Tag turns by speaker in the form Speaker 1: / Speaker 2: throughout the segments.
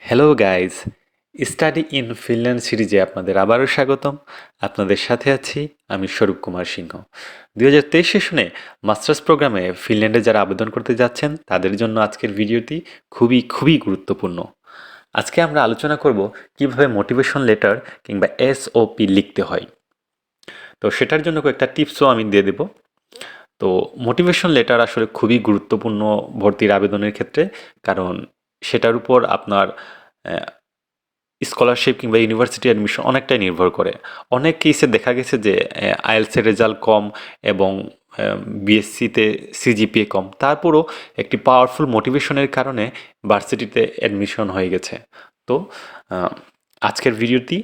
Speaker 1: Hello guys, study in Finland সিরিজে আপনাদের আবারও স্বাগতম। আপনাদের সাথে আছি আমি স্বরূপ কুমার সিংহ। 2023 সেশনে মাস্টার্স প্রোগ্রামে ফিনল্যান্ডে যারা আবেদন করতে যাচ্ছেন তাদের জন্য আজকের ভিডিওটি খুবই গুরুত্বপূর্ণ। আজকে আমরা আলোচনা করব কিভাবে মোটিভেশন লেটার কিংবা SOP লিখতে হয়। তো সেটার জন্য কয়েকটা টিপসও আমি দিয়ে দেব। তো মোটিভেশন লেটার আসলে খুবই গুরুত্বপূর্ণ ভর্তির আবেদনের ক্ষেত্রে, কারণ সেটার উপর আপনার স্কলারশিপ কিংবা ইউনিভার্সিটি অ্যাডমিশন অনেকটাই নির্ভর করে। অনেক কেসে দেখা গেছে যে আইএলসের রেজাল্ট কম এবং বিএসসিতে সিজিপিএ কম, তারপরও একটি পাওয়ারফুল মোটিভেশনের কারণে ভার্সিটিতে অ্যাডমিশন হয়ে গেছে। তো আজকের ভিডিওটি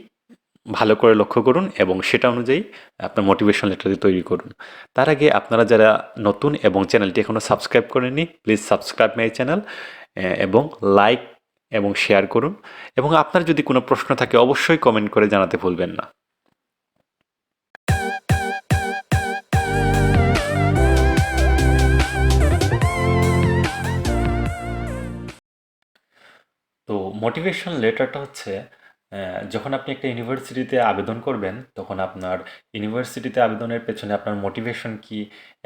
Speaker 1: ভালো করে লক্ষ্য করুন এবং সেটা অনুযায়ী আপনার মোটিভেশন লেটারটি তৈরি করুন। তার আগে আপনারা যারা নতুন এবং চ্যানেলটি এখনও সাবস্ক্রাইব করেননি, প্লিজ সাবস্ক্রাইব মাই চ্যানেল এবং লাইক এবং শেয়ার করুন। এবং আপনার যদি কোনো প্রশ্ন থাকে অবশ্যই কমেন্ট করে জানাতে ভুলবেন না। তো মোটিভেশন লেটারটা হচ্ছে যখন আপনি একটা ইউনিভার্সিটিতে আবেদন করবেন, তখন আপনার ইউনিভার্সিটিতে আবেদনের পেছনে আপনার মোটিভেশন কি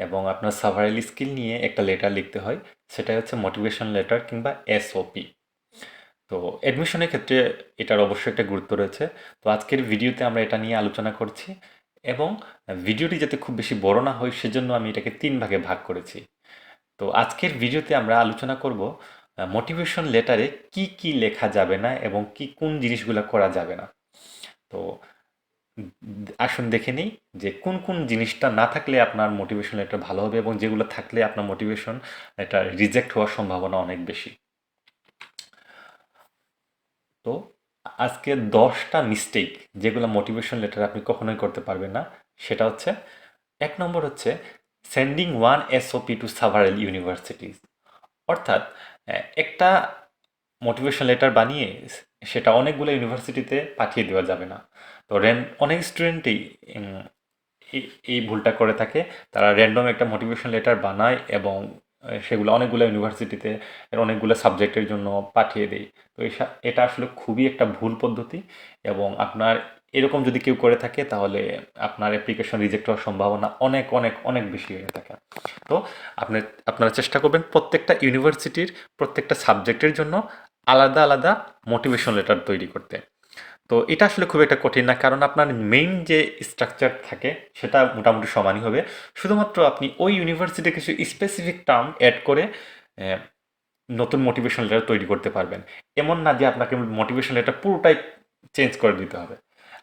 Speaker 1: এবং আপনার সাভারাল স্কিল নিয়ে একটা লেটার লিখতে হয়। সেটাই হচ্ছে মোটিভেশন লেটার কিংবা SOP। তো অ্যাডমিশনের ক্ষেত্রে এটার অবশ্যই একটা গুরুত্ব রয়েছে। তো আজকের ভিডিওতে আমরা এটা নিয়ে আলোচনা করছি এবং ভিডিওটি যাতে খুব বেশি বড় না হয় সেজন্য আমি এটাকে 3 ভাগে ভাগ করেছি। তো আজকের ভিডিওতে আমরা আলোচনা করব মোটিভেশন লেটারে কি লেখা যাবে না এবং কোন জিনিসগুলো করা যাবে না। তো আসুন দেখে নিই যে কোন জিনিসটা না থাকলে আপনার মোটিভেশন লেটার ভালো হবে এবং যেগুলো থাকলে আপনার মোটিভেশন এটা রিজেক্ট হওয়ার সম্ভাবনা অনেক বেশি। তো আজকে 10টা মিস্টেক যেগুলো মোটিভেশন লেটার আপনি কখনোই করতে পারবেন না, সেটা হচ্ছে 1 নম্বর হচ্ছে sending one SOP to several universities. অর্থাৎ একটা মোটিভেশন লেটার বানিয়ে সেটা অনেকগুলো ইউনিভার্সিটিতে পাঠিয়ে দেওয়া যাবে না। তো অনেক স্টুডেন্টই এই ভুলটা করে থাকে। তারা র্যান্ডম একটা মোটিভেশন লেটার বানায় এবং সেগুলো অনেকগুলো ইউনিভার্সিটিতে অনেকগুলো সাবজেক্টের জন্য পাঠিয়ে দেয়। তো এটা আসলে খুবই একটা ভুল পদ্ধতি এবং আপনার এরকম যদি কেউ করে থাকে তাহলে আপনার অ্যাপ্লিকেশন রিজেক্ট হওয়ার সম্ভাবনা অনেক বেশি হয়ে থাকে। তো আপনারা চেষ্টা করবেন প্রত্যেকটা ইউনিভার্সিটির প্রত্যেকটা সাবজেক্টের জন্য আলাদা মোটিভেশন লেটার তৈরি করতে। তো এটা আসলে খুব একটা কঠিন না, কারণ আপনার মেইন যে স্ট্রাকচার থাকে সেটা মোটামুটি সমানই হবে। শুধুমাত্র আপনি ওই ইউনিভার্সিটির কিছু স্পেসিফিক টার্ম অ্যাড করে আহ, নতুন মোটিভেশন লেটার তৈরি করতে পারবেন। এমন না যে আপনাকে মোটিভেশন লেটার পুরোটাই চেঞ্জ করে দিতে হবে।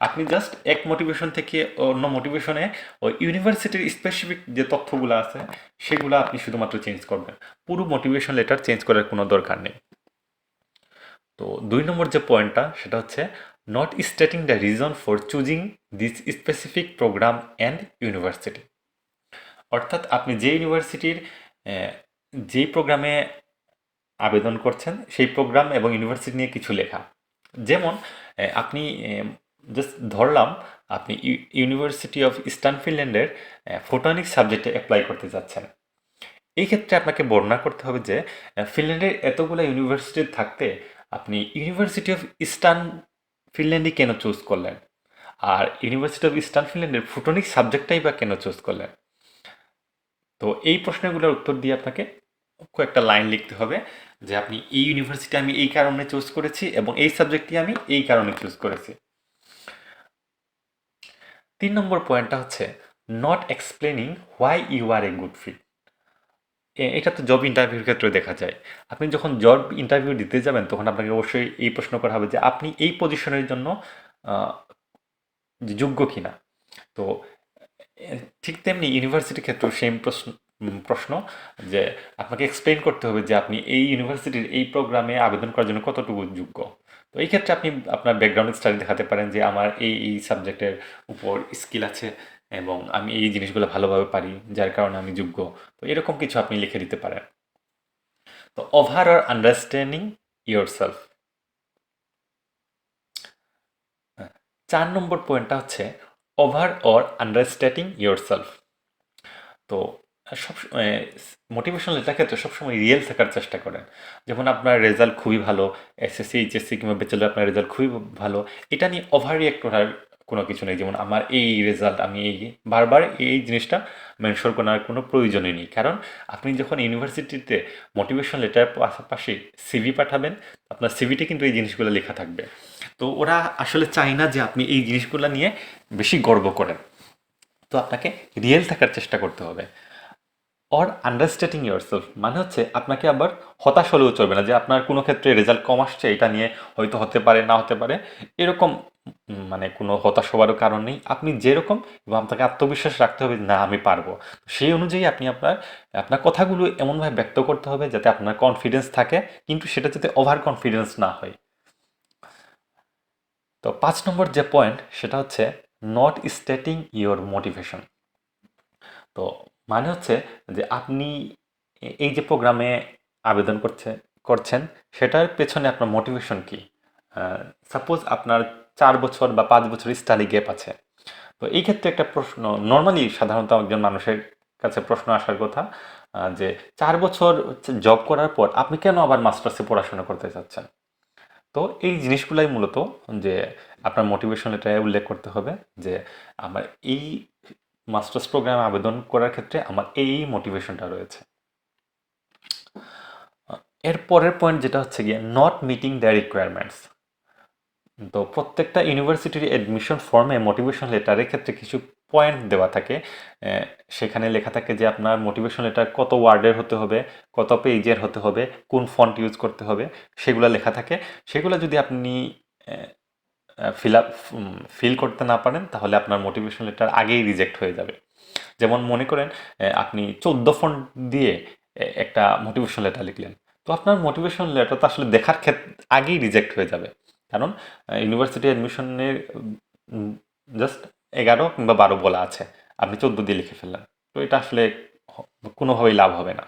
Speaker 1: আপনি জাস্ট এক মোটিভেশন থেকে অন্য মোটিভেশনে ওই ইউনিভার্সিটির স্পেসিফিক যে তথ্যগুলো আছে সেগুলো আপনি শুধুমাত্র চেঞ্জ করবেন। পুরো মোটিভেশন লেটার চেঞ্জ করার কোনো দরকার নেই। তো 2 নম্বর যে পয়েন্টটা সেটা হচ্ছে not stating the reason for choosing this specific programme and university. অর্থাৎ আপনি যে ইউনিভার্সিটির যেই প্রোগ্রামে আবেদন করছেন সেই প্রোগ্রাম এবং ইউনিভার্সিটি নিয়ে কিছু লেখা। যেমন আপনি জাস্ট ধরলাম আপনি ইউনিভার্সিটি অফ ইস্টার্ন ফিনল্যান্ডের ফোটনিক্স সাবজেক্টে অ্যাপ্লাই করতে যাচ্ছেন। এই ক্ষেত্রে আপনাকে বর্ণনা করতে হবে যে ফিনল্যান্ডের এতগুলো ইউনিভার্সিটি থাকতে আপনি ইউনিভার্সিটি অফ ইস্টার্ন ফিনল্যান্ডই কেন চুজ করলেন, আর ইউনিভার্সিটি অফ ইস্টার্ন ফিনল্যান্ডের ফোটনিক সাবজেক্টটাই বা কেন চুজ করলেন। তো এই প্রশ্নগুলোর উত্তর দিয়ে আপনাকে কয়েকটা লাইন লিখতে হবে যে আপনি এই ইউনিভার্সিটি আমি এই কারণে চুজ করেছি এবং এই সাবজেক্টটি আমি এই কারণে চুজ করেছি। 3 নম্বর পয়েন্টটা হচ্ছে not explaining why you are a good fit. এটা তো জব ইন্টারভিউর ক্ষেত্রে দেখা যায়। আপনি যখন জব ইন্টারভিউ দিতে যাবেন তখন আপনাকে অবশ্যই এই প্রশ্ন করা হবে যে আপনি এই পজিশনের জন্য আহ, যোগ্য কিনা। তো ঠিক তেমনি ইউনিভার্সিটির ক্ষেত্রেও সেম প্রশ্ন যে আপনাকে এক্সপ্লেন করতে হবে যে আপনি এই ইউনিভার্সিটির এই প্রোগ্রামে আবেদন করার জন্য কতটুকু যোগ্য। তো এই ক্ষেত্রে আপনি আপনার ব্যাকগ্রাউন্ড স্টাডি দেখাতে পারেন যে আমার এই সাবজেক্টের উপর স্কিল আছে এবং আমি এই জিনিসগুলো ভালোভাবে পারি যার কারণে আমি যোগ্য। তো এরকম কিছু আপনি লিখে দিতে পারেন। তো over or understanding your self. 4 নম্বর পয়েন্টটা হচ্ছে over or understanding your self. তো সব মোটিভেশনাল লেটার ক্ষেত্রে সবসময় রিয়েল থাকার চেষ্টা করেন। যেমন আপনার রেজাল্ট খুবই ভালো, এসএসসি এইচএসসি কিংবা ব্যাচেলর আপনার রেজাল্ট খুবই ভালো, এটা নিয়ে ওভার রিয়েক্ট করার কোনো কিছু নেই। যেমন আমার এই রেজাল্ট, আমি এই বারবার এই জিনিসটা মেনশন করার কোনো প্রয়োজনই নেই। কারণ আপনি যখন ইউনিভার্সিটিতে মোটিভেশন লেটার পাশাপাশি সিভি পাঠাবেন, আপনার সিভিতে কিন্তু এই জিনিসগুলো লেখা থাকবে। তো ওরা আসলে চায় না যে আপনি এই জিনিসগুলো নিয়ে বেশি গর্ব করেন। তো আপনাকে রিয়েল থাকার চেষ্টা করতে হবে। অর আন্ডারস্ট্যান্ডিং ইয়োরসেলফ মানে হচ্ছে আপনাকে আবার হতাশ হলেও চলবে না যে আপনার কোনো ক্ষেত্রে রেজাল্ট কম আসছে, এটা নিয়ে হয়তো হতে পারে না হতে পারে, এরকম মানে কোনো হতাশ হওয়ারও কারণ নেই। আপনি যেরকম, এবং আপনাকে আত্মবিশ্বাস রাখতে হবে না আমি পারবো। সেই অনুযায়ী আপনি আপনার আপনার কথাগুলো এমনভাবে ব্যক্ত করতে হবে যাতে আপনার কনফিডেন্স থাকে, কিন্তু সেটা যাতে ওভার কনফিডেন্স না হয়। তো 5 নম্বর যে পয়েন্ট সেটা হচ্ছে নট স্টেটিং ইয়োর মোটিভেশন। তো মানে হচ্ছে যে আপনি এই যে প্রোগ্রামে আবেদন করছেন, সেটার পেছনে আপনার মোটিভেশন কি? সাপোজ আপনার 4 বছর বা 5 বছর স্টাডি গ্যাপ আছে। তো এই ক্ষেত্রে একটা প্রশ্ন নর্মালি সাধারণত একজন মানুষের কাছে প্রশ্ন আসার কথা, যে 4 বছর জব করার পর আপনি কেন আবার মাস্টার্সে পড়াশোনা করতে চাচ্ছেন? তো এই জিনিসগুলাই মূলত যে আপনার মোটিভেশন লেটারে উল্লেখ করতে হবে যে আমার এই মাস্টার্স প্রোগ্রামে আবেদন করার ক্ষেত্রে আমার এই মোটিভেশনটা রয়েছে। এর পরের পয়েন্ট যেটা হচ্ছে গিয়ে নট মিটিং দ্য রিকোয়ারমেন্টস। তো প্রত্যেকটা ইউনিভার্সিটির অ্যাডমিশন ফর্মে মোটিভেশন লেটারের ক্ষেত্রে কিছু পয়েন্ট দেওয়া থাকে। সেখানে লেখা থাকে যে আপনার মোটিভেশন লেটার কত ওয়ার্ডের হতে হবে, কত পেজের হতে হবে, কোন ফন্ট ইউজ করতে হবে, সেগুলো লেখা থাকে। সেগুলো যদি আপনি ফিল করতে না পারেন তাহলে আপনার মোটিভেশন লেটার আগেই রিজেক্ট হয়ে যাবে। যেমন মনে করেন আপনি 14 ফন্ট দিয়ে একটা মোটিভেশন লেটার লিখলেন, তো আপনার মোটিভেশন লেটার তো আসলে দেখার আগেই রিজেক্ট হয়ে যাবে। কারণ ইউনিভার্সিটি অ্যাডমিশনের জাস্ট 11 কিংবা 12 বলা আছে, আপনি 14 দিয়ে লিখে ফেললেন, তো এটা আসলে কোনোভাবেই লাভ হবে না।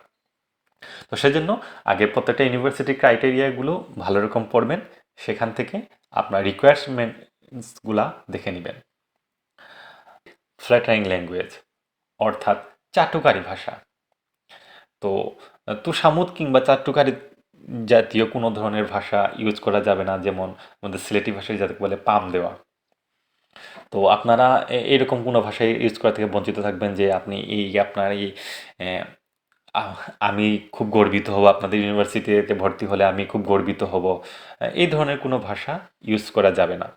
Speaker 1: তো সেজন্য আগে প্রত্যেকটা ইউনিভার্সিটির ক্রাইটেরিয়াগুলো ভালো রকম পড়বেন, সেখান থেকে আপনার রিকোয়ারমেন্টসগুলা দেখে নেবেন। ফ্ল্যাটারিং ল্যাঙ্গুয়েজ অর্থাৎ চাটুকারি ভাষা। তো তুষামুদ কিংবা চাট্টুকারি জাতীয় কোনো ধরনের ভাষা ইউজ করা যাবে না, যেমন আমাদের সিলেটি ভাষায় যাতে বলে পাম দেওয়া। তো আপনারা এরকম কোনো ভাষায় ইউজ করা থেকে বঞ্চিত থাকবেন যে আপনি আপনার এই আহ, আমি খুব গর্বিত হব, আপনাদের ইউনিভার্সিটিতে ভর্তি হলে আমি খুব গর্বিত হব, এই ধরনের কোনো ভাষা ইউজ করা যাবে না।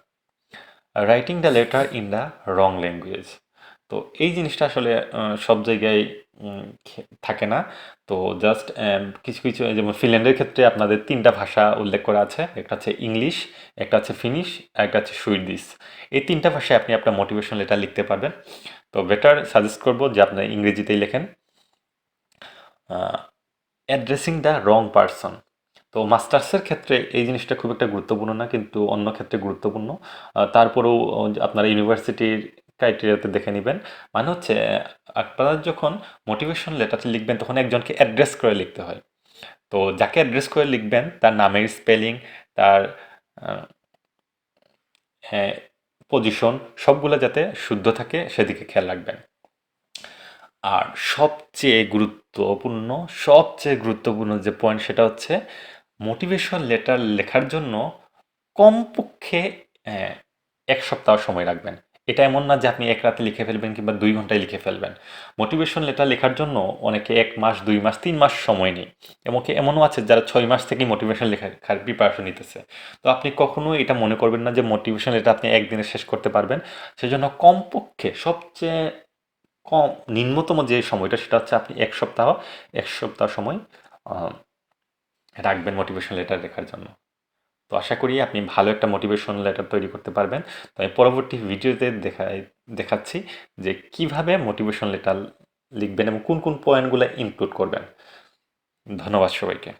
Speaker 1: Writing the letter in the wrong language. তো এই জিনিসটা আসলে সব জায়গায় থাকে না। তো জাস্ট কিছু কিছু, যেমন ফিনল্যান্ডের ক্ষেত্রে আপনাদের 3টা ভাষা উল্লেখ করা আছে, একটা হচ্ছে ইংলিশ, একটা হচ্ছে ফিনিশ, আর একটা হচ্ছে সুইডিশ। এই 3টা ভাষায় আপনি আপনার মোটিভেশন লেটার লিখতে পারবেন। তো বেটার সাজেস্ট করবো যে আপনি ইংরেজিতেই লেখেন। Addressing the wrong person. তো মাস্টার্সের ক্ষেত্রে এই জিনিসটা খুব একটা গুরুত্বপূর্ণ না, কিন্তু অন্য ক্ষেত্রে গুরুত্বপূর্ণ। তারপরেও আপনারা ইউনিভার্সিটির ক্রাইটেরিয়াতে দেখে নেবেন। মানে হচ্ছে আপনারা যখন মোটিভেশন লেটারটা লিখবেন তখন একজনকে অ্যাড্রেস করে লিখতে হয়। তো যাকে অ্যাড্রেস করে লিখবেন তার নামের স্পেলিং, তার পজিশন সবগুলো যাতে শুদ্ধ থাকে সেদিকে খেয়াল রাখবেন। আর সবচেয়ে গুরুত্বপূর্ণ যে পয়েন্ট সেটা হচ্ছে মোটিভেশন লেটার লেখার জন্য কমপক্ষে 1 সপ্তাহ সময় রাখবেন। এটা এমন না যে আপনি এক রাতে লিখে ফেলবেন কিংবা 2 ঘন্টায় লিখে ফেলবেন। মোটিভেশন লেটার লেখার জন্য অনেকে 1 মাস, 2 মাস, 3 মাস সময় নেই। এমনও আছে যারা 6 মাস থেকেই মোটিভেশন লেখার প্রিপারেশন নিতেছে। তো আপনি কখনো এটা মনে করবেন না যে মোটিভেশন লেটার আপনি একদিনে শেষ করতে পারবেন। সেজন্য কমপক্ষে সবচেয়ে নিম্নতম যে সময়টা সেটা হচ্ছে আপনি 1 সপ্তাহ সময় আহ, রাখবেন মোটিভেশন লেটার লেখার জন্য। তো আশা করি আপনি ভালো একটা মোটিভেশন লেটার তৈরি করতে পারবেন। তো আমি পরবর্তী ভিডিওতে দেখাচ্ছি যে কিভাবে মোটিভেশন লেটার লিখবেন এবং কোন কোন পয়েন্টগুলো ইনক্লুড করবেন। ধন্যবাদ সবাইকে।